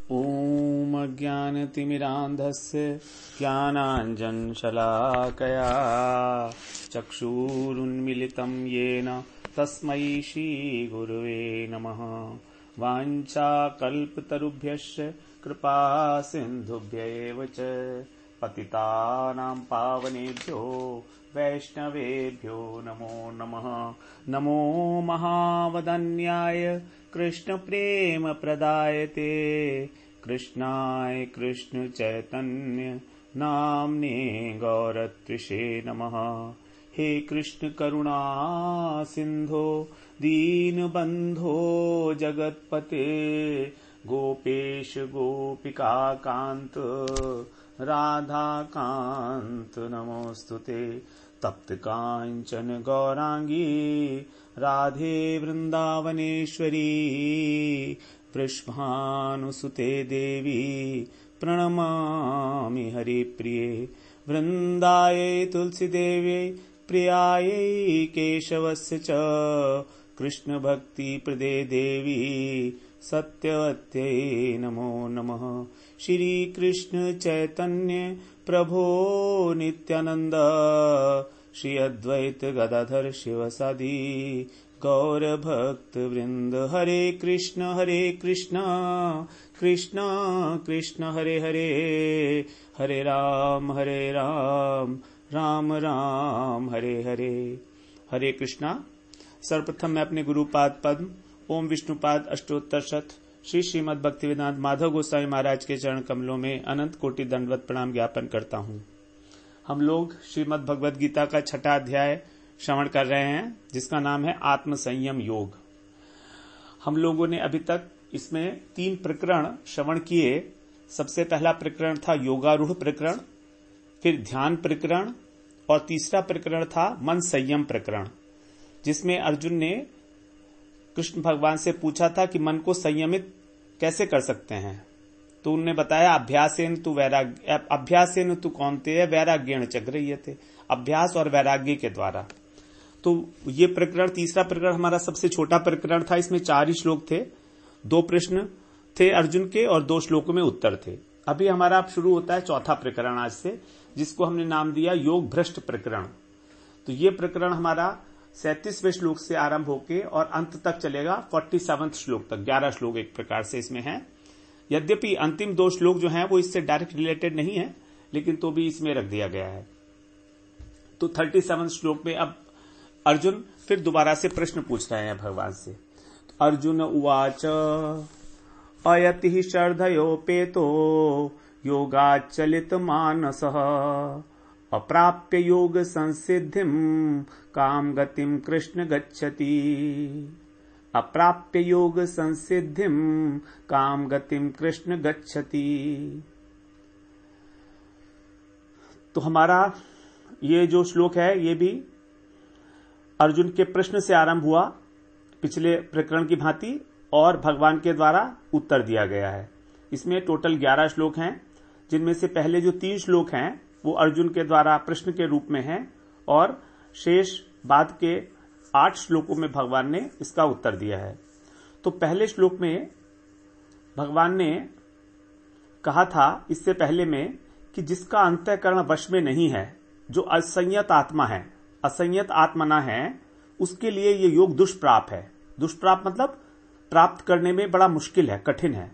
ॐ अज्ञानतिमिरान्धस्य ज्ञानाञ्जनशलाकया चक्षुरुन्मिलितं येन तस्मै श्रीगुरुवे नमः। वाञ्छाकल्पतरुभ्यश्च कृपासिन्धुभ्यैव च पतितानां पावनेभ्यो वैष्णवेभ्यो नमो नमः। नमो महावदन्याय कृष्णप्रेमप्रदायते कृष्णाय कृष्णचैतन्य नाम्ने गौरत्विषे नमः। हे कृष्ण करुणा सिन्धो दीनबन्धो जगत्पते गोपेश गोपिकाकान्त राधाकान्त नमोस्तुते। तप्त कांचन गौरांगी राधे वृंदावनेश्वरी वृषभानुसुते देवी प्रणमामि हरिप्रिये। वृंदायै तुलसीदेव्यै प्रियायै केशवस्य च कृष्ण भक्ति प्रदे देवी सत्यवत्यै नमो नमः। श्री कृष्ण चैतन्य प्रभो नित्यानंद श्री अद्वैत गदाधर शिवसादि गौर भक्त वृंद। हरे कृष्ण कृष्ण कृष्ण हरे हरे, हरे राम राम राम हरे हरे। हरे कृष्णा। सर्वप्रथम मैं अपने गुरुपाद पद्म ओम विष्णुपाद अष्टोत्तर शत श्री श्रीमद् भक्तिवेदांत माधव गोस्वामी महाराज के चरण कमलों में अनंत कोटि दंडवत प्रणाम ज्ञापन करता हूँ। हम लोग श्रीमद् भगवद गीता का 6वां अध्याय श्रवण कर रहे हैं, जिसका नाम है आत्म संयम योग। हम लोगों ने अभी तक इसमें 3 प्रकरण श्रवण किए। सबसे पहला प्रकरण था योगारूढ़ प्रकरण, फिर ध्यान प्रकरण और तीसरा प्रकरण था मन संयम प्रकरण, जिसमें अर्जुन ने कृष्ण भगवान से पूछा था कि मन को संयमित कैसे कर सकते हैं। तो उन्होंने बताया अभ्यासेन तु कौन्तेय वैराग्येण च गृह्यते, अभ्यास और वैराग्य के द्वारा। तो ये प्रकरण, तीसरा प्रकरण हमारा सबसे छोटा प्रकरण था। इसमें 4 ही श्लोक थे, 2 प्रश्न थे अर्जुन के और 2 श्लोकों में उत्तर थे। अभी हमारा अब शुरू होता है 4था प्रकरण आज से, जिसको हमने नाम दिया योग भ्रष्ट प्रकरण। तो ये प्रकरण हमारा 37वें श्लोक से आरंभ होके और अंत तक चलेगा 47वें श्लोक तक। 11 श्लोक एक प्रकार से इसमें हैं। यद्यपि अंतिम 2 श्लोक जो हैं वो इससे डायरेक्ट रिलेटेड नहीं है, लेकिन तो भी इसमें रख दिया गया है। तो 37वें श्लोक में अब अर्जुन फिर दोबारा से प्रश्न पूछ रहे हैं भगवान से। तो अर्जुन उवाच अयति श्रद्धयोपेतो योगाचलित मानसः अप्राप्य योग संसिद्धिम काम गतिम कृष्ण गच्छति। अप्राप्य योग संसिद्धिम काम गतिम कृष्ण गच्छति। तो हमारा ये जो श्लोक है ये भी अर्जुन के प्रश्न से आरंभ हुआ, पिछले प्रकरण की भांति, और भगवान के द्वारा उत्तर दिया गया है। इसमें टोटल 11 श्लोक हैं, जिनमें से पहले जो 3 श्लोक हैं वो अर्जुन के द्वारा प्रश्न के रूप में हैं, और शेष बाद के 8 श्लोकों में भगवान ने इसका उत्तर दिया है। तो पहले श्लोक में भगवान ने कहा था इससे पहले में कि जिसका अंतःकरण वश में नहीं है, जो असंयत आत्मा है, असंयत आत्मना है, उसके लिए ये योग दुष्प्राप है। दुष्प्राप मतलब प्राप्त करने में बड़ा मुश्किल है, कठिन है।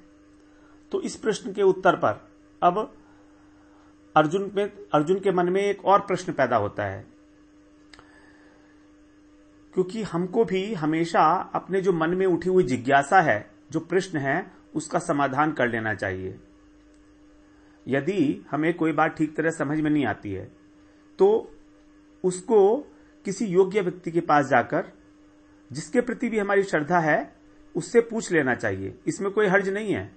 तो इस प्रश्न के उत्तर पर अब अर्जुन के मन में एक और प्रश्न पैदा होता है, क्योंकि हमको भी हमेशा अपने जो मन में उठी हुई जिज्ञासा है, जो प्रश्न है, उसका समाधान कर लेना चाहिए। यदि हमें कोई बात ठीक तरह समझ में नहीं आती है तो उसको किसी योग्य व्यक्ति के पास जाकर, जिसके प्रति भी हमारी श्रद्धा है, उससे पूछ लेना चाहिए। इसमें कोई हर्ज नहीं है।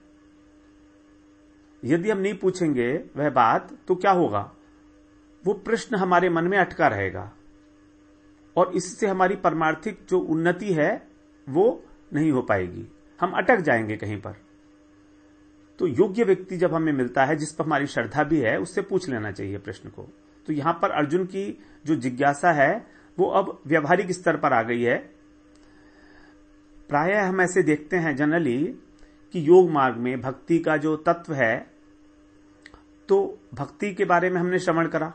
यदि हम नहीं पूछेंगे वह बात, तो क्या होगा, वो प्रश्न हमारे मन में अटका रहेगा और इससे हमारी परमार्थिक जो उन्नति है वो नहीं हो पाएगी, हम अटक जाएंगे कहीं पर। तो योग्य व्यक्ति जब हमें मिलता है, जिस पर हमारी श्रद्धा भी है, उससे पूछ लेना चाहिए प्रश्न को। तो यहां पर अर्जुन की जो जिज्ञासा है वो अब व्यवहारिक स्तर पर आ गई है। प्रायः हम ऐसे देखते हैं जनरली कि योग मार्ग में भक्ति का जो तत्व है, तो भक्ति के बारे में हमने श्रवण करा,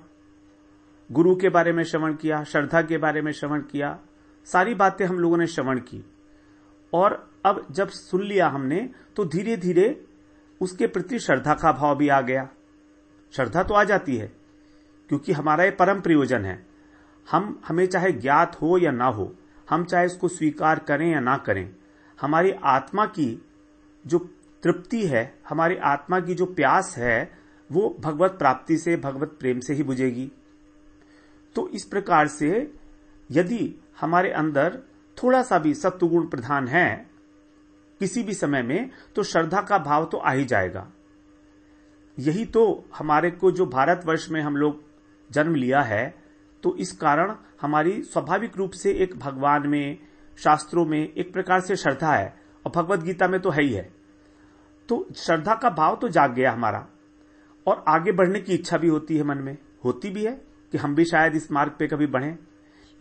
गुरु के बारे में श्रवण किया, श्रद्धा के बारे में श्रवण किया, सारी बातें हम लोगों ने श्रवण की। और अब जब सुन लिया हमने तो धीरे धीरे उसके प्रति श्रद्धा का भाव भी आ गया। श्रद्धा तो आ जाती है क्योंकि हमारा ये परम प्रयोजन है। हमें चाहे ज्ञात हो या ना हो, हम चाहे इसको स्वीकार करें या ना करें, हमारी आत्मा की जो तृप्ति है, हमारी आत्मा की जो प्यास है, वो भगवत प्राप्ति से, भगवत प्रेम से ही बुझेगी। तो इस प्रकार से यदि हमारे अंदर थोड़ा सा भी सत्वगुण प्रधान है किसी भी समय में, तो श्रद्धा का भाव तो आ ही जाएगा। यही तो हमारे को जो भारतवर्ष में हम लोग जन्म लिया है, तो इस कारण हमारी स्वाभाविक रूप से एक भगवान में, शास्त्रों में एक प्रकार से श्रद्धा है, और भगवत गीता में तो है ही है। तो श्रद्धा का भाव तो जाग गया हमारा, और आगे बढ़ने की इच्छा भी होती है, मन में होती भी है कि हम भी शायद इस मार्ग पे कभी बढ़ें।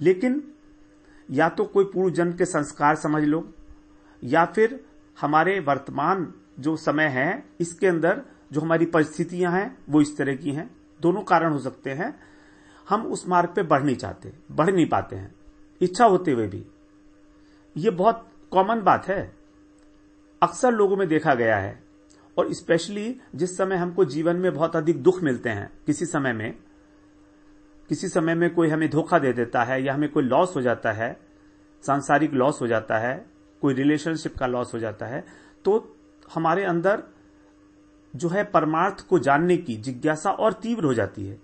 लेकिन या तो कोई पूर्व जन्म के संस्कार समझ लो, या फिर हमारे वर्तमान जो समय है इसके अंदर जो हमारी परिस्थितियां हैं वो इस तरह की हैं। दोनों कारण हो सकते हैं। हम उस मार्ग पे बढ़ नहीं चाहते, बढ़ नहीं पाते हैं, इच्छा होते हुए भी। ये बहुत कॉमन बात है, अक्सर लोगों में देखा गया है। और स्पेशली जिस समय हमको जीवन में बहुत अधिक दुख मिलते हैं, किसी समय में कोई हमें धोखा दे देता है, या हमें कोई लॉस हो जाता है, सांसारिक लॉस हो जाता है, कोई रिलेशनशिप का लॉस हो जाता है, तो हमारे अंदर जो है परमार्थ को जानने की जिज्ञासा और तीव्र हो जाती है।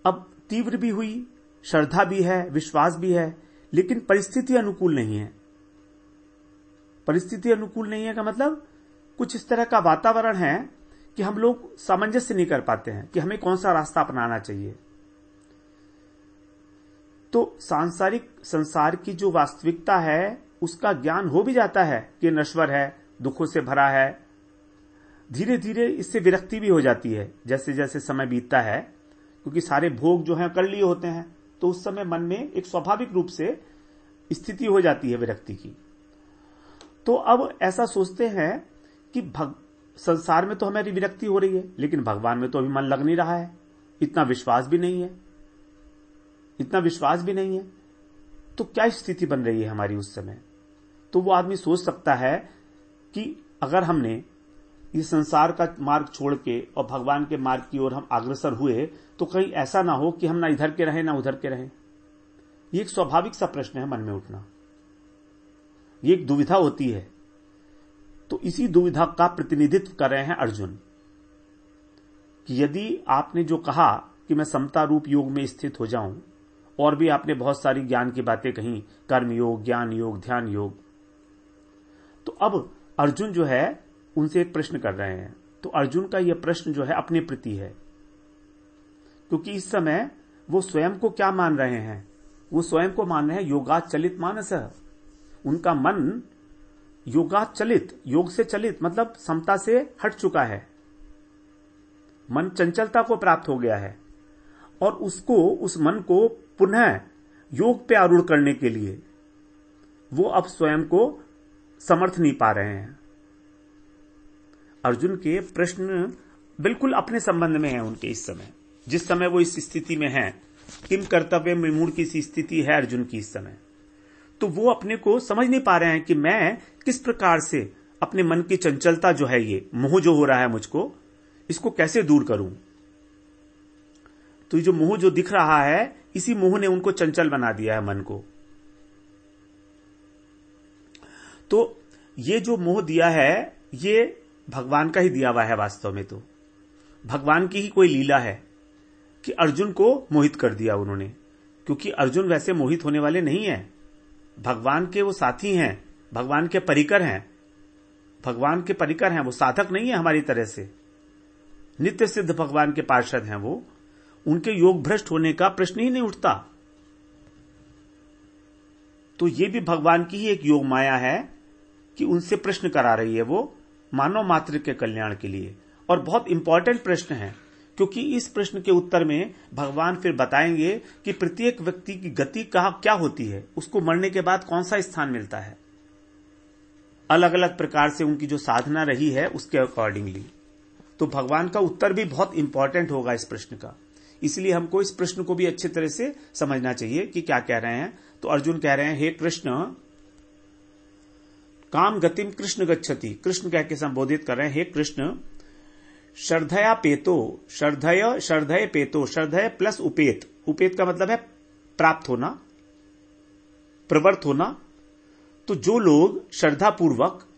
अब तीव्र भी हुई, श्रद्धा भी है, विश्वास भी है, लेकिन परिस्थिति अनुकूल नहीं है। परिस्थिति अनुकूल नहीं है का मतलब कुछ इस तरह का वातावरण है कि हम लोग सामंजस्य नहीं कर पाते हैं कि हमें कौन सा रास्ता अपनाना चाहिए। तो सांसारिक संसार की जो वास्तविकता है उसका ज्ञान हो भी जाता है कि नश्वर है, दुखों से भरा है। धीरे धीरे इससे विरक्ति भी हो जाती है जैसे जैसे समय बीतता है, क्योंकि सारे भोग जो हैं कर लिए होते हैं, तो उस समय मन में एक स्वाभाविक रूप से स्थिति हो जाती है विरक्ति की। तो अब ऐसा सोचते हैं कि संसार में तो हमारी विरक्ति हो रही है, लेकिन भगवान में तो अभी मन लग नहीं रहा है, इतना विश्वास भी नहीं है। तो क्या स्थिति बन रही है हमारी उस समय? तो वो आदमी सोच सकता है कि अगर हमने इस संसार का मार्ग छोड़ के और भगवान के मार्ग की ओर हम अग्रसर हुए, तो कहीं ऐसा ना हो कि हम ना इधर के रहें ना उधर के रहें। ये एक स्वाभाविक सा प्रश्न है मन में उठना, ये एक दुविधा होती है। तो इसी दुविधा का प्रतिनिधित्व कर रहे हैं अर्जुन, कि यदि आपने जो कहा कि मैं समता रूप योग में स्थित हो जाऊं, और भी आपने बहुत सारी ज्ञान की बातें कही, कर्म योग, ज्ञान योग, ध्यान योग, तो अब अर्जुन जो है उनसे एक प्रश्न कर रहे हैं। तो अर्जुन का यह प्रश्न जो है अपने प्रति है, क्योंकि इस समय वो स्वयं को क्या मान रहे हैं? वो स्वयं को मान रहे हैं योगाचलित मानस। उनका मन योगाचलित, योग से चलित मतलब समता से हट चुका है, मन चंचलता को प्राप्त हो गया है, और उस मन को पुनः योग पे आरूढ़ करने के लिए वो अब स्वयं को समर्थ नहीं पा रहे हैं। अर्जुन के प्रश्न बिल्कुल अपने संबंध में है उनके। इस समय जिस समय वो इस स्थिति में है, किम कर्तव्य विमूढ़ की सी स्थिति है अर्जुन की इस समय, तो वो अपने को समझ नहीं पा रहे हैं कि मैं किस प्रकार से अपने मन की चंचलता जो है, ये मोह जो हो रहा है मुझको, इसको कैसे दूर करूं। तो ये जो मोह जो दिख रहा है, इसी मोह ने उनको चंचल बना दिया है मन को। तो ये जो मोह दिया है, ये भगवान का ही दिया हुआ है। वास्तव में तो भगवान की ही कोई लीला है कि अर्जुन को मोहित कर दिया उन्होंने, क्योंकि अर्जुन वैसे मोहित होने वाले नहीं है। भगवान के वो साथी हैं, भगवान के परिकर हैं, वो साधक नहीं है हमारी तरह से, नित्य सिद्ध भगवान के पार्षद हैं वो। उनके योग भ्रष्ट होने का प्रश्न ही नहीं उठता। तो ये भी भगवान की ही एक योग माया है कि उनसे प्रश्न करा रही है वो, मानव मात्र के कल्याण के लिए। और बहुत इंपॉर्टेंट प्रश्न है, क्योंकि इस प्रश्न के उत्तर में भगवान फिर बताएंगे कि प्रत्येक व्यक्ति की गति क्या होती है, उसको मरने के बाद कौन सा स्थान मिलता है। अलग अलग प्रकार से उनकी जो साधना रही है उसके अकॉर्डिंगली। तो भगवान का उत्तर भी बहुत इंपॉर्टेंट होगा इस प्रश्न का, इसलिए हमको इस प्रश्न को भी अच्छी तरह से समझना चाहिए कि क्या कह रहे हैं। तो अर्जुन कह रहे हैं, हे कृष्ण, काम गतिम कृष्ण गच्छति, कृष्ण कह के संबोधित कर रहे हैं, हे कृष्ण, श्रद्धया पेतो, श्रद्धय पेतो, श्रद्धय प्लस उपेत, उपेत का मतलब है प्राप्त होना, प्रवृत्त होना। तो जो लोग श्रद्धा पूर्वक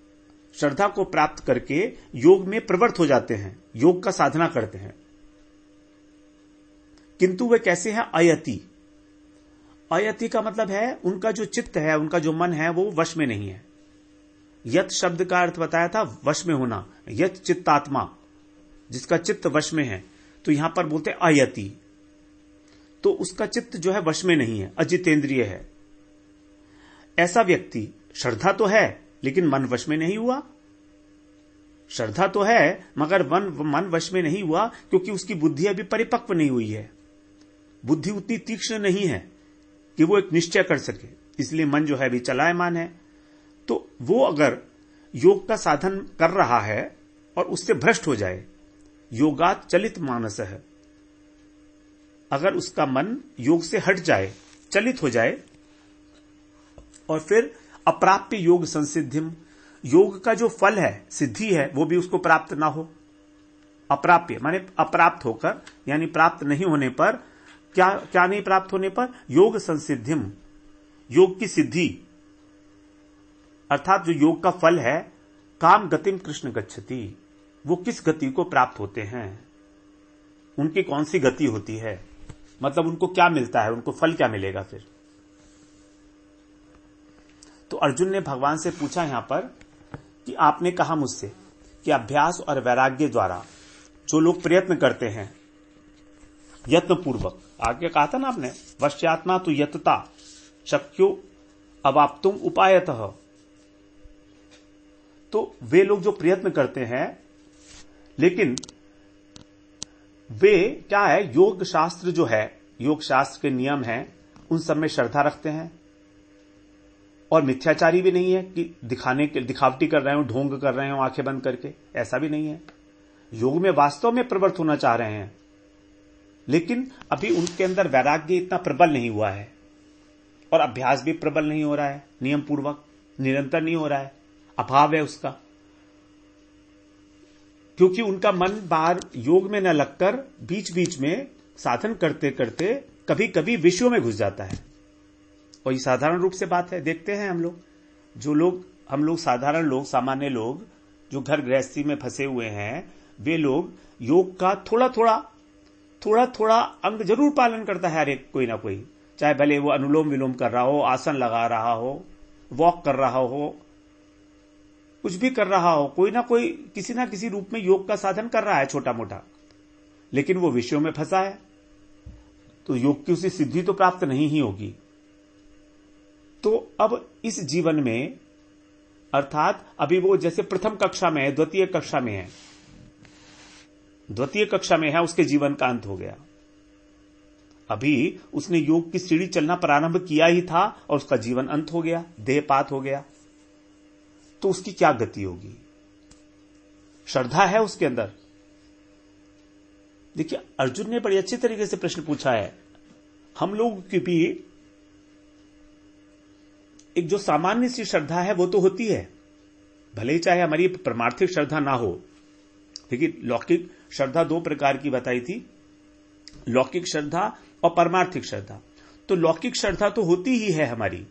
श्रद्धा को प्राप्त करके योग में प्रवृत्त हो जाते हैं, योग का साधना करते हैं, किंतु वे कैसे हैं? अयति। अयति का मतलब है उनका जो चित्त है, उनका जो मन है वो वश में नहीं है। यत शब्द का अर्थ बताया था वश में होना, यत चित्तात्मा, जिसका चित्त वश में है। तो यहां पर बोलते अयति, तो उसका चित्त जो है वश में नहीं है, अजितेंद्रिय है। ऐसा व्यक्ति, श्रद्धा तो है लेकिन मन वश में नहीं हुआ, श्रद्धा तो है मगर मन वश में नहीं हुआ, क्योंकि उसकी बुद्धि अभी परिपक्व नहीं हुई है, बुद्धि उतनी तीक्ष्ण नहीं है कि वो एक निश्चय कर सके, इसलिए मन जो है अभी चलायमान है। तो वो अगर योग का साधन कर रहा है और उससे भ्रष्ट हो जाए, योगात चलित मानस है, अगर उसका मन योग से हट जाए, चलित हो जाए, और फिर अप्राप्य योग संसिद्धिम, योग का जो फल है, सिद्धि है, वो भी उसको प्राप्त ना हो। अप्राप्य माने अप्राप्त होकर, यानी प्राप्त नहीं होने पर, क्या नहीं प्राप्त होने पर? योग संसिद्धिम, योग की सिद्धि, अर्थात जो योग का फल है, काम गतिम कृष्ण गच्छति, वो किस गति को प्राप्त होते हैं, उनकी कौन सी गति होती है, मतलब उनको क्या मिलता है, उनको फल क्या मिलेगा फिर। तो अर्जुन ने भगवान से पूछा यहां पर कि आपने कहा मुझसे कि अभ्यास और वैराग्य द्वारा जो लोग प्रयत्न करते हैं यत्न पूर्वक, आगे कहा था ना आपने, वश्यात्मा तो यतता शक्यो अवाप्तुम उपायतः, तो वे लोग जो प्रयत्न करते हैं, लेकिन वे क्या है, योग शास्त्र जो है, योग शास्त्र के नियम हैं, उन सब में श्रद्धा रखते हैं, और मिथ्याचारी भी नहीं है कि दिखावटी कर रहे हो, ढोंग कर रहे हो आंखें बंद करके, ऐसा भी नहीं है। योग में वास्तव में प्रवृत्त होना चाह रहे हैं, लेकिन अभी उनके अंदर वैराग्य इतना प्रबल नहीं हुआ है, और अभ्यास भी प्रबल नहीं हो रहा है, नियम पूर्वक निरंतर नहीं हो रहा है, अभाव है उसका, क्योंकि उनका मन बाहर योग में न लगकर बीच बीच में साधन करते करते कभी कभी विषयों में घुस जाता है। और ये साधारण रूप से बात है, देखते हैं हम लोग, हम लोग साधारण लोग, सामान्य लोग जो घर गृहस्थी में फंसे हुए हैं, वे लोग योग का थोड़ा थोड़ा अंग जरूर पालन करता है हर एक, कोई ना कोई, चाहे भले वो अनुलोम विलोम कर रहा हो, आसन लगा रहा हो, वॉक कर रहा हो, कुछ भी कर रहा हो, कोई ना कोई किसी ना किसी रूप में योग का साधन कर रहा है छोटा मोटा, लेकिन वो विषयों में फंसा है, तो योग की उसी सिद्धि तो प्राप्त नहीं ही होगी। तो अब इस जीवन में, अर्थात अभी वो जैसे प्रथम कक्षा में है, द्वितीय कक्षा में है, उसके जीवन का अंत हो गया, अभी उसने योग की सीढ़ी चलना प्रारंभ किया ही था और उसका जीवन अंत हो गया, देहपात हो गया, तो उसकी क्या गति होगी? श्रद्धा है उसके अंदर। देखिए, अर्जुन ने बड़ी अच्छी तरीके से प्रश्न पूछा है। हम लोग की भी एक जो सामान्य सी श्रद्धा है वो तो होती है, भले ही चाहे हमारी परमार्थिक श्रद्धा ना हो। देखिए, लौकिक श्रद्धा दो प्रकार की बताई थी, लौकिक श्रद्धा और परमार्थिक श्रद्धा। तो लौकिक श्रद्धा तो होती ही है हमारी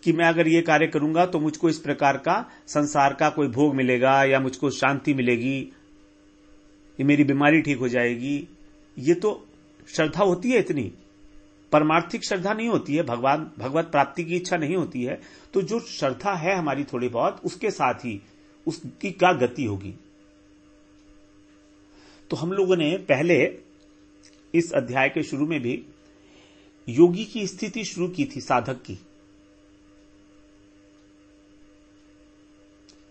कि मैं अगर ये कार्य करूंगा तो मुझको इस प्रकार का संसार का कोई भोग मिलेगा, या मुझको शांति मिलेगी, ये मेरी बीमारी ठीक हो जाएगी, ये तो श्रद्धा होती है इतनी। परमार्थिक श्रद्धा नहीं होती है, भगवत प्राप्ति की इच्छा नहीं होती है। तो जो श्रद्धा है हमारी थोड़ी बहुत, उसके साथ ही उसकी क्या गति होगी। तो हम लोगों ने पहले इस अध्याय के शुरू में भी योगी की स्थिति शुरू की थी, साधक की।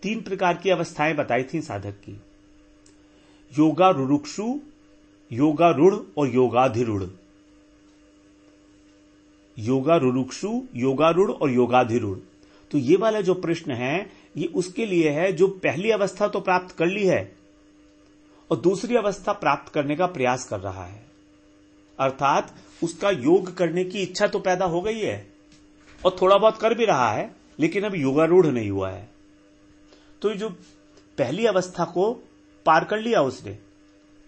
3 प्रकार की अवस्थाएं बताई थी साधक की, योगारूढ़, योगारूढ़ और योगाधिरूढ़। योगारूढ़, योगारूढ़ और योगाधिरूढ़। तो ये वाला जो प्रश्न है ये उसके लिए है जो पहली अवस्था तो प्राप्त कर ली है और दूसरी अवस्था प्राप्त करने का प्रयास कर रहा है, अर्थात उसका योग करने की इच्छा तो पैदा हो गई है और थोड़ा बहुत कर भी रहा है, लेकिन अब योगारूढ़ नहीं हुआ है। तो जो पहली अवस्था को पार कर लिया उसने,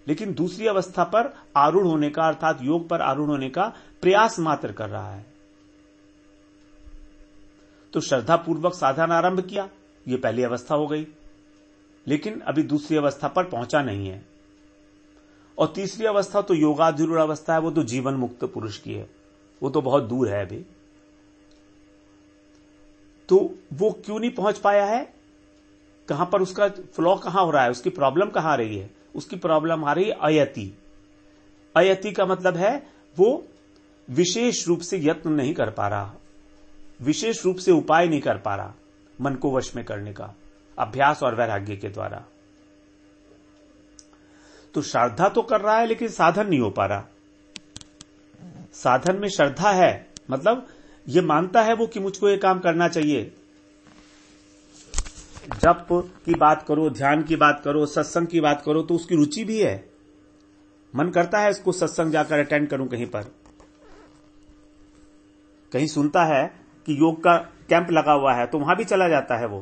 लेकिन दूसरी अवस्था पर आरूढ़ होने का, अर्थात योग पर आरूढ़ होने का प्रयास मात्र कर रहा है। तो श्रद्धा पूर्वक साधन आरंभ किया, यह पहली अवस्था हो गई, लेकिन अभी दूसरी अवस्था पर पहुंचा नहीं है। और तीसरी अवस्था तो योगाधीरूढ़ अवस्था है, वो तो जीवन मुक्त पुरुष की है, वो तो बहुत दूर है अभी। तो वो क्यों नहीं पहुंच पाया है? कहां पर उसका फ्लॉ कहां हो रहा है, उसकी प्रॉब्लम कहां आ रही है? उसकी प्रॉब्लम आ रही है अयति। अयति का मतलब है वो विशेष रूप से यत्न नहीं कर पा रहा, विशेष रूप से उपाय नहीं कर पा रहा मन को वश में करने का, अभ्यास और वैराग्य के द्वारा। तो श्रद्धा तो कर रहा है लेकिन साधन नहीं हो पा रहा। साधन में श्रद्धा है, मतलब ये मानता है वो कि मुझको ये काम करना चाहिए। जप की बात करो, ध्यान की बात करो, सत्संग की बात करो, तो उसकी रुचि भी है, मन करता है इसको सत्संग जाकर अटेंड करूं, कहीं पर कहीं सुनता है कि योग का कैंप लगा हुआ है तो वहां भी चला जाता है वो,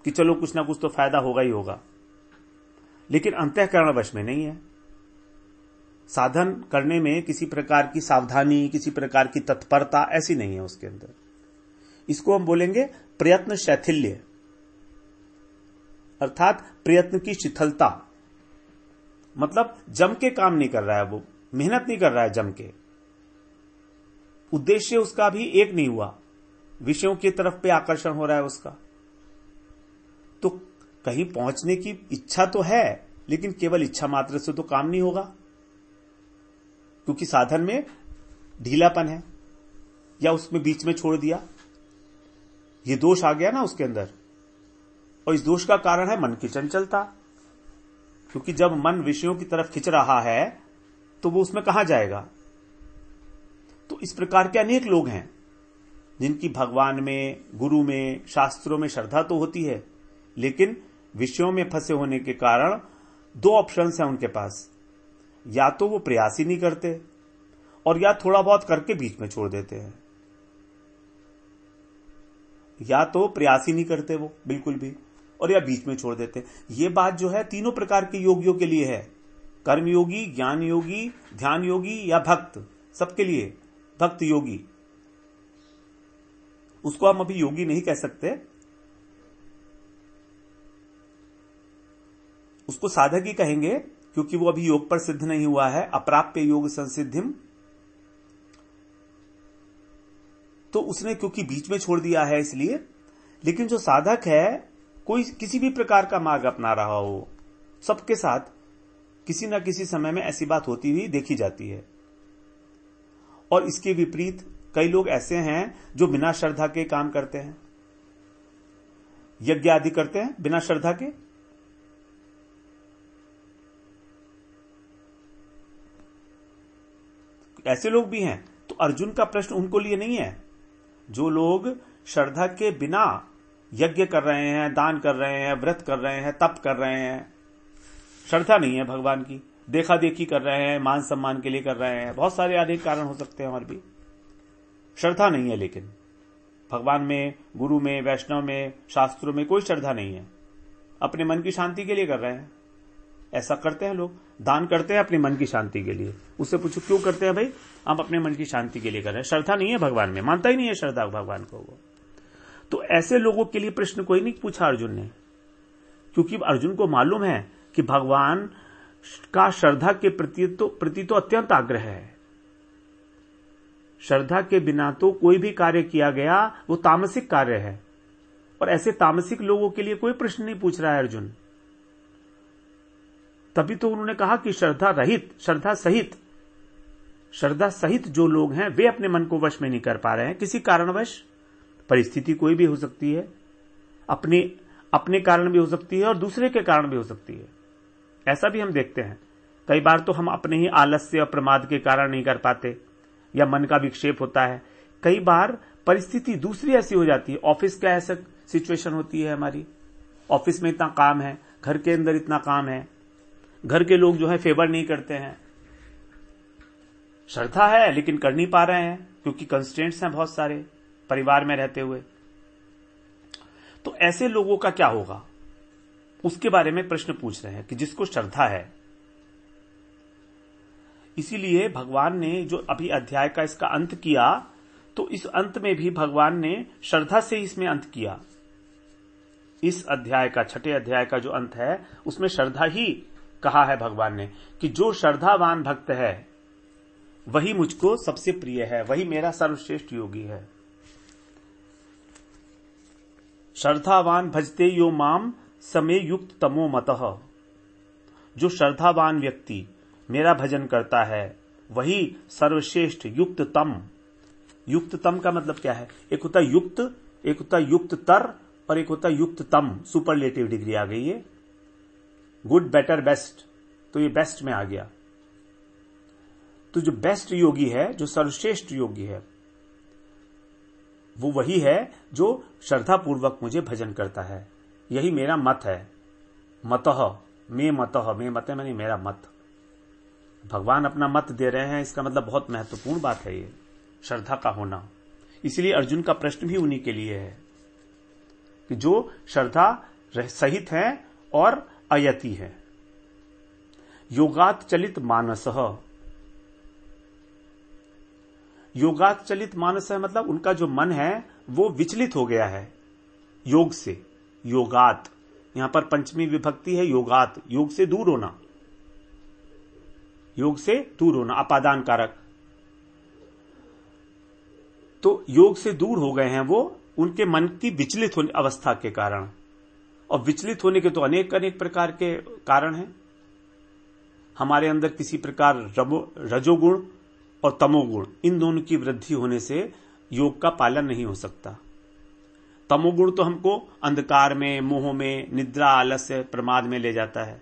कि चलो कुछ ना कुछ तो फायदा होगा ही होगा, लेकिन अंतःकरण वश में नहीं है। साधन करने में किसी प्रकार की सावधानी, किसी प्रकार की तत्परता ऐसी नहीं है उसके अंदर। इसको हम बोलेंगे प्रयत्न शैथिल्य, अर्थात प्रयत्न की शिथिलता, मतलब जम के काम नहीं कर रहा है, वो मेहनत नहीं कर रहा है जम के, उद्देश्य उसका भी एक नहीं हुआ, विषयों की तरफ पे आकर्षण हो रहा है उसका। तो कहीं पहुंचने की इच्छा तो है, लेकिन केवल इच्छा मात्र से तो काम नहीं होगा, क्योंकि साधन में ढीलापन है या उसमें बीच में छोड़ दिया, ये दोष आ गया ना उसके अंदर। और इस दोष का कारण है मन की चंचलता, क्योंकि जब मन विषयों की तरफ खिंच रहा है तो वो उसमें कहां जाएगा। तो इस प्रकार के अनेक लोग हैं जिनकी भगवान में, गुरु में, शास्त्रों में श्रद्धा तो होती है, लेकिन विषयों में फंसे होने के कारण दो ऑप्शंस हैं उनके पास, या तो वो प्रयास ही नहीं करते और या थोड़ा बहुत करके बीच में छोड़ देते हैं, या तो प्रयास ही नहीं करते वो बिल्कुल भी, और या बीच में छोड़ देते हैं। ये बात जो है तीनों प्रकार के योगियों के लिए है, कर्मयोगी, ज्ञान योगी, ध्यान योगी या भक्त, सबके लिए। भक्त योगी, उसको हम अभी योगी नहीं कह सकते, उसको साधक ही कहेंगे, क्योंकि वो अभी योग पर सिद्ध नहीं हुआ है, अप्राप्य योग संसिद्धिम। तो उसने क्योंकि बीच में छोड़ दिया है इसलिए। लेकिन जो साधक है, कोई किसी भी प्रकार का मार्ग अपना रहा हो, सबके साथ किसी न किसी समय में ऐसी बात होती हुई देखी जाती है। और इसके विपरीत कई लोग ऐसे हैं जो बिना श्रद्धा के काम करते हैं, यज्ञ आदि करते हैं बिना श्रद्धा के। ऐसे लोग भी हैं। तो अर्जुन का प्रश्न उनको लिए नहीं है जो लोग श्रद्धा के बिना यज्ञ कर रहे हैं, दान कर रहे हैं, व्रत कर रहे हैं, तप कर रहे हैं, श्रद्धा नहीं है भगवान की, देखा देखी कर रहे हैं, मान सम्मान के लिए कर रहे हैं, बहुत सारे अनेक कारण हो सकते हैं और भी श्रद्धा नहीं है। लेकिन भगवान में, गुरु में, वैष्णव में, शास्त्रों में कोई श्रद्धा नहीं है, अपने मन की शांति के लिए कर रहे हैं। ऐसा करते हैं लोग, दान करते हैं अपने मन की शांति के लिए। उससे पूछो क्यों करते हैं? भाई हम अपने मन की शांति के लिए कर रहे हैं, श्रद्धा नहीं है भगवान में, मानता ही नहीं है श्रद्धा भगवान को वो। तो ऐसे लोगों के लिए प्रश्न कोई नहीं पूछा अर्जुन ने, क्योंकि अर्जुन को मालूम है कि भगवान का श्रद्धा के प्रति तो अत्यंत आग्रह है। श्रद्धा के बिना तो कोई भी कार्य किया गया वो तामसिक कार्य है, और ऐसे तामसिक लोगों के लिए कोई प्रश्न नहीं पूछ रहा है अर्जुन। तभी तो उन्होंने कहा कि श्रद्धा रहित, श्रद्धा सहित जो लोग हैं वे अपने मन को वश में नहीं कर पा रहे हैं, किसी कारणवश। परिस्थिति कोई भी हो सकती है, अपने कारण भी हो सकती है और दूसरे के कारण भी हो सकती है। ऐसा भी हम देखते हैं। कई बार तो हम अपने ही आलस्य और प्रमाद के कारण नहीं कर पाते, या मन का विक्षेप होता है। कई बार परिस्थिति दूसरी ऐसी हो जाती है। ऑफिस का ऐसा सिचुएशन होती है हमारी, ऑफिस में इतना काम है, घर के अंदर इतना काम है, घर के लोग जो है फेवर नहीं करते हैं, श्रद्धा है लेकिन कर नहीं पा रहे हैं क्योंकि कंस्ट्रेंट्स हैं बहुत सारे परिवार में रहते हुए। तो ऐसे लोगों का क्या होगा, उसके बारे में प्रश्न पूछ रहे हैं कि जिसको श्रद्धा है। इसीलिए भगवान ने जो अभी अध्याय का इसका अंत किया, तो इस अंत में भी भगवान ने श्रद्धा से इसमें अंत किया। इस अध्याय का, छठे अध्याय का जो अंत है, उसमें श्रद्धा ही कहा है भगवान ने कि जो श्रद्धावान भक्त है वही मुझको सबसे प्रिय है, वही मेरा सर्वश्रेष्ठ योगी है। श्रद्धावान भजते यो माम समे युक्त तमो मतः। जो श्रद्धावान व्यक्ति मेरा भजन करता है वही सर्वश्रेष्ठ युक्ततम। युक्ततम का मतलब क्या है? एक होता युक्त, एक होता युक्ततर और एक होता युक्ततम। सुपरलेटिव डिग्री आ गई है, गुड, बेटर, बेस्ट, तो ये बेस्ट में आ गया। तो जो बेस्ट योगी है, जो सर्वश्रेष्ठ योगी है, वो वही है जो श्रद्धा पूर्वक मुझे भजन करता है। यही मेरा मत है। मतः, मे मतः, मे मत मानी मेरा मत। भगवान अपना मत दे रहे हैं, इसका मतलब बहुत महत्वपूर्ण बात है ये श्रद्धा का होना। इसलिए अर्जुन का प्रश्न भी उन्हीं के लिए है कि जो श्रद्धा सहित है और अयति है। योगात चलित मानसः। योगात चलित मानस है मतलब उनका जो मन है वो विचलित हो गया है योग से। योगात, यहां पर पंचमी विभक्ति है योगात, योग से दूर होना, योग से दूर होना, अपादान कारक। तो योग से दूर हो गए हैं वो उनके मन की विचलित होने अवस्था के कारण। और विचलित होने के तो अनेक अनेक प्रकार के कारण हैं। हमारे अंदर किसी प्रकार रजोगुण और तमोगुण, इन दोनों की वृद्धि होने से योग का पालन नहीं हो सकता। तमोगुण तो हमको अंधकार में, मोह में, निद्रा, आलस्य, प्रमाद में ले जाता है,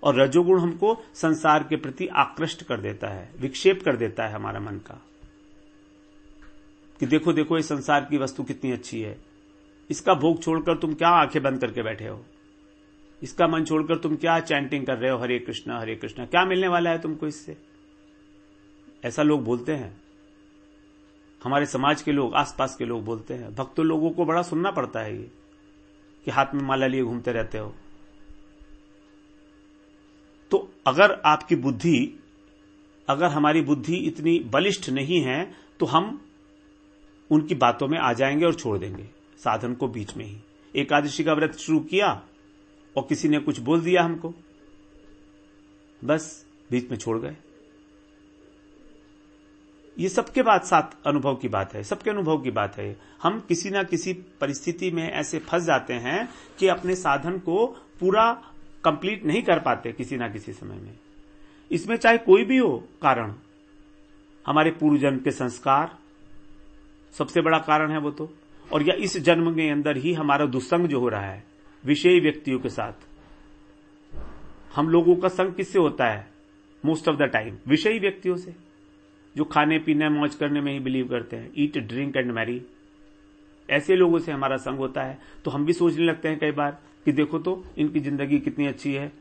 और रजोगुण हमको संसार के प्रति आकृष्ट कर देता है, विक्षेप कर देता है हमारा मन का कि देखो देखो ये संसार की वस्तु कितनी अच्छी है, इसका भोग छोड़कर तुम क्या आंखें बंद करके बैठे हो, इसका मन छोड़कर तुम क्या चैंटिंग कर रहे हो, हरे कृष्णा, क्या मिलने वाला है तुमको इससे। ऐसा लोग बोलते हैं, हमारे समाज के लोग, आसपास के लोग बोलते हैं। भक्तों लोगों को बड़ा सुनना पड़ता है ये कि हाथ में माला लिए घूमते रहते हो। तो अगर आपकी बुद्धि, अगर हमारी बुद्धि इतनी बलिष्ठ नहीं है तो हम उनकी बातों में आ जाएंगे और छोड़ देंगे साधन को बीच में ही। एकादशी का व्रत शुरू किया और किसी ने कुछ बोल दिया हमको, बस बीच में छोड़ गए। ये सबके बात साथ अनुभव की बात है, सबके अनुभव की बात है। हम किसी ना किसी परिस्थिति में ऐसे फंस जाते हैं कि अपने साधन को पूरा कंप्लीट नहीं कर पाते किसी ना किसी समय में। इसमें चाहे कोई भी हो कारण, हमारे पूर्व जन्म के संस्कार सबसे बड़ा कारण है वो तो, और या इस जन्म के अंदर ही हमारा दुस्संग जो हो रहा है विषयी व्यक्तियों के साथ। हम लोगों का संग किससे होता है? मोस्ट ऑफ द टाइम विषयी व्यक्तियों से, जो खाने पीने मौज करने में ही बिलीव करते हैं, ईट ड्रिंक एंड मैरी। ऐसे लोगों से हमारा संग होता है तो हम भी सोचने लगते हैं कई बार कि देखो तो इनकी जिंदगी कितनी अच्छी है,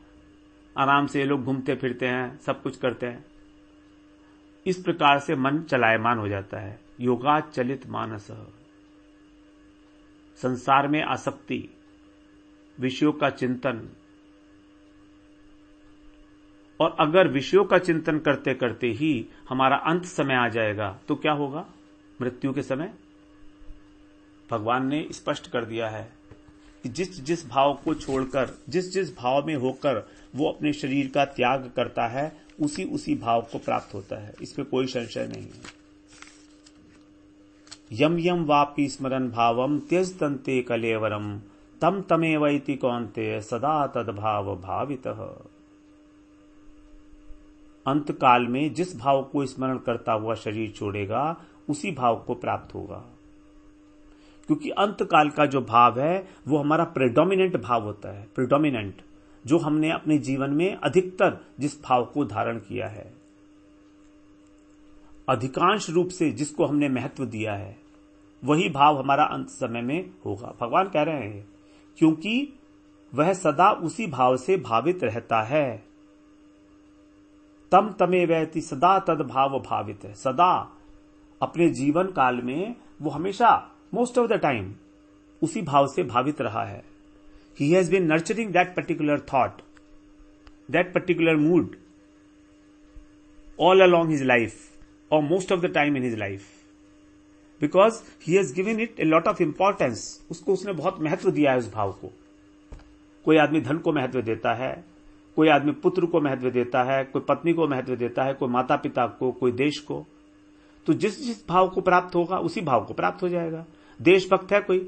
आराम से ये लोग घूमते फिरते हैं, सब कुछ करते हैं। इस प्रकार से मन चलायमान हो जाता है। योगात चलित मानस, संसार में आसक्ति, विषयों का चिंतन। और अगर विषयों का चिंतन करते करते ही हमारा अंत समय आ जाएगा तो क्या होगा? मृत्यु के समय भगवान ने स्पष्ट कर दिया है कि जिस जिस भाव को छोड़कर, जिस जिस भाव में होकर वो अपने शरीर का त्याग करता है, उसी उसी भाव को प्राप्त होता है। इसमें कोई संशय नहीं है। यम यम वापि स्मरन भावम त्यजतन्ते कलेवरम तम तमेवैति कौन्तेय सदा तद्भाव भावितः। अंत काल में जिस भाव को स्मरण करता हुआ शरीर छोड़ेगा उसी भाव को प्राप्त होगा, क्योंकि अंत काल का जो भाव है वो हमारा प्रेडोमिनेंट भाव होता है। प्रेडोमिनेंट, जो हमने अपने जीवन में अधिकतर जिस भाव को धारण किया है, अधिकांश रूप से जिसको हमने महत्व दिया है, वही भाव हमारा अंत समय में होगा। भगवान कह रहे हैं क्योंकि वह सदा उसी भाव से भावित रहता है। तम तमे वैति सदा तद भाव भावित है। सदा अपने जीवन काल में वो हमेशा मोस्ट ऑफ द टाइम उसी भाव से भावित रहा है। He has been nurturing that particular thought, that particular mood all along his life or most of the time in his life, because he has given it a lot of importance. उसको उसने बहुत महत्व दिया है उस भाव को। कोई आदमी धन को महत्व देता है, कोई आदमी पुत्र को महत्व देता है, कोई पत्नी को महत्व देता है, कोई माता पिता को, कोई देश को। तो जिस जिस भाव को प्राप्त होगा उसी भाव को प्राप्त हो जाएगा। देशभक्त है कोई,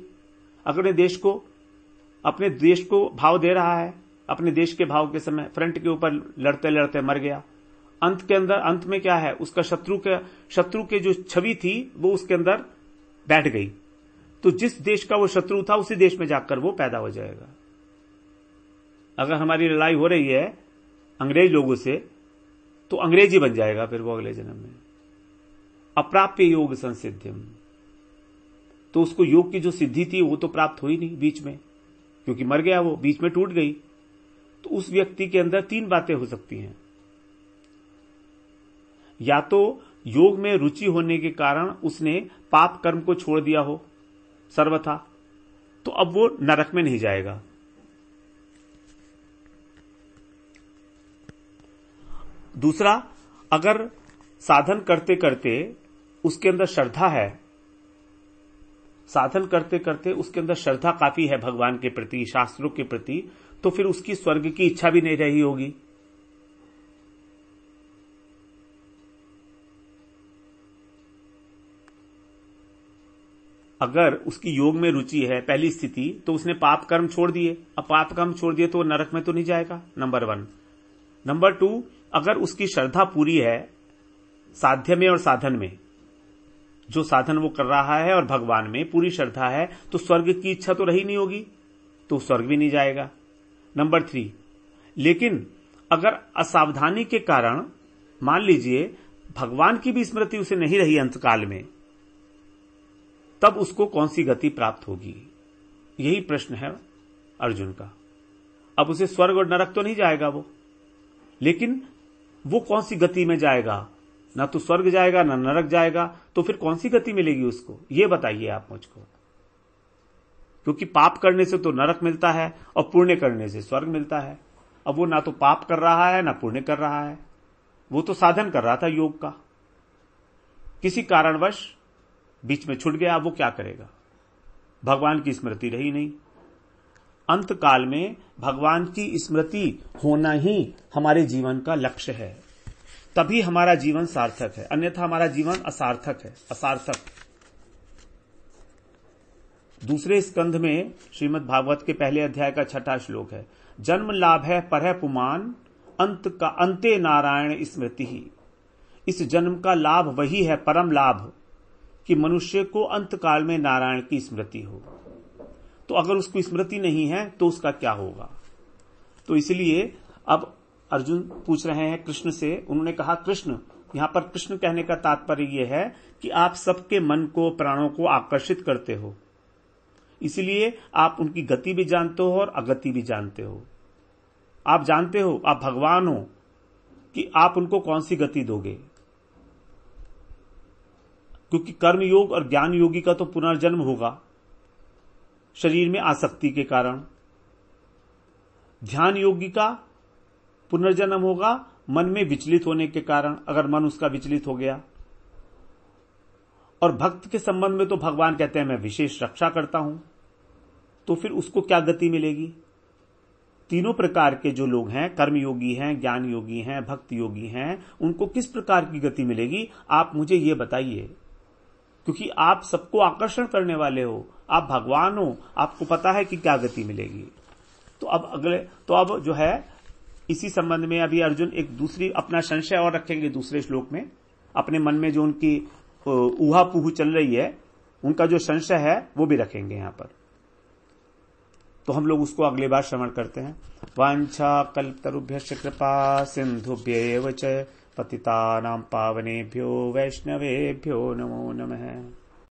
अपने देश को भाव दे रहा है, अपने देश के भाव के समय फ्रंट के ऊपर लड़ते लड़ते मर गया। अंत में क्या है, उसका शत्रु के जो छवि थी वो उसके अंदर बैठ गई। तो जिस देश का वो शत्रु था उसी देश में जाकर वो पैदा हो जाएगा। अगर हमारी लड़ाई हो रही है अंग्रेज लोगों से तो अंग्रेजी बन जाएगा फिर वो अगले जन्म में। अप्राप्य योग संसिद्धिम, तो उसको योग की जो सिद्धि थी वो तो प्राप्त हुई नहीं बीच में, क्योंकि मर गया, वो बीच में टूट गई। तो उस व्यक्ति के अंदर 3 बातें हो सकती हैं। या तो योग में रुचि होने के कारण उसने पाप कर्म को छोड़ दिया हो सर्वथा, तो अब वो नरक में नहीं जाएगा। दूसरा, अगर साधन करते करते उसके अंदर श्रद्धा है, साधन करते करते उसके अंदर श्रद्धा काफी है भगवान के प्रति, शास्त्रों के प्रति, तो फिर उसकी स्वर्ग की इच्छा भी नहीं रही होगी। अगर उसकी योग में रुचि है पहली स्थिति, तो उसने पाप कर्म छोड़ दिए। अब पाप कर्म छोड़ दिए तो वो नरक में तो नहीं जाएगा, नंबर 1। नंबर 2, अगर उसकी श्रद्धा पूरी है साध्य में और साधन में, जो साधन वो कर रहा है और भगवान में पूरी श्रद्धा है, तो स्वर्ग की इच्छा तो रही नहीं होगी, तो स्वर्ग भी नहीं जाएगा। नंबर 3, लेकिन अगर असावधानी के कारण मान लीजिए भगवान की भी स्मृति उसे नहीं रही अंतकाल में, तब उसको कौन सी गति प्राप्त होगी? यही प्रश्न है अर्जुन का। अब उसे स्वर्ग और नरक तो नहीं जाएगा वो, लेकिन वो कौन सी गति में जाएगा? ना तो स्वर्ग जाएगा ना नरक जाएगा, तो फिर कौन सी गति मिलेगी उसको, ये बताइए आप मुझको। क्योंकि पाप करने से तो नरक मिलता है और पुण्य करने से स्वर्ग मिलता है। अब वो ना तो पाप कर रहा है ना पुण्य कर रहा है, वो तो साधन कर रहा था योग का, किसी कारणवश बीच में छूट गया। अब वो क्या करेगा? भगवान की स्मृति रही नहीं। अंत काल में भगवान की स्मृति होना ही हमारे जीवन का लक्ष्य है, तभी हमारा जीवन सार्थक है, अन्यथा हमारा जीवन असार्थक है, असार्थक। दूसरे स्कंध में श्रीमद् भागवत के पहले अध्याय का 6वां श्लोक है, जन्म लाभ है परह पुमान, अंत का अंते नारायण स्मृति ही। इस जन्म का लाभ वही है परम लाभ कि मनुष्य को अंत काल में नारायण की स्मृति हो। तो अगर उसको स्मृति नहीं है तो उसका क्या होगा? तो इसलिए अब अर्जुन पूछ रहे हैं कृष्ण से। उन्होंने कहा कृष्ण, यहां पर कृष्ण कहने का तात्पर्य यह है कि आप सबके मन को, प्राणों को आकर्षित करते हो, इसलिए आप उनकी गति भी जानते हो और अगति भी जानते हो। आप जानते हो, आप भगवान हो, कि आप उनको कौन सी गति दोगे। क्योंकि कर्म योग और ज्ञान योगी का तो पुनर्जन्म होगा शरीर में आसक्ति के कारण, ध्यान योगी का पुनर्जन्म होगा मन में विचलित होने के कारण, अगर मन उसका विचलित हो गया। और भक्त के संबंध में तो भगवान कहते हैं मैं विशेष रक्षा करता हूं, तो फिर उसको क्या गति मिलेगी? तीनों प्रकार के जो लोग हैं, कर्म योगी हैं, ज्ञान योगी हैं, भक्त योगी हैं, उनको किस प्रकार की गति मिलेगी आप मुझे ये बताइए। क्योंकि आप सबको आकर्षण करने वाले हो, आप भगवान हो, आपको पता है कि क्या गति मिलेगी। तो अब जो है इसी संबंध में अभी अर्जुन एक दूसरी अपना संशय और रखेंगे दूसरे श्लोक में। अपने मन में जो उनकी ऊहापोह चल रही है, उनका जो संशय है वो भी रखेंगे यहां पर। तो हम लोग उसको अगली बार श्रवण करते हैं। वांछा कल्पतरुभ्यश्च कृपा सिंधुभ्येव च पतितानां पावनेभ्यो वैष्णवेभ्यो नमो नमः।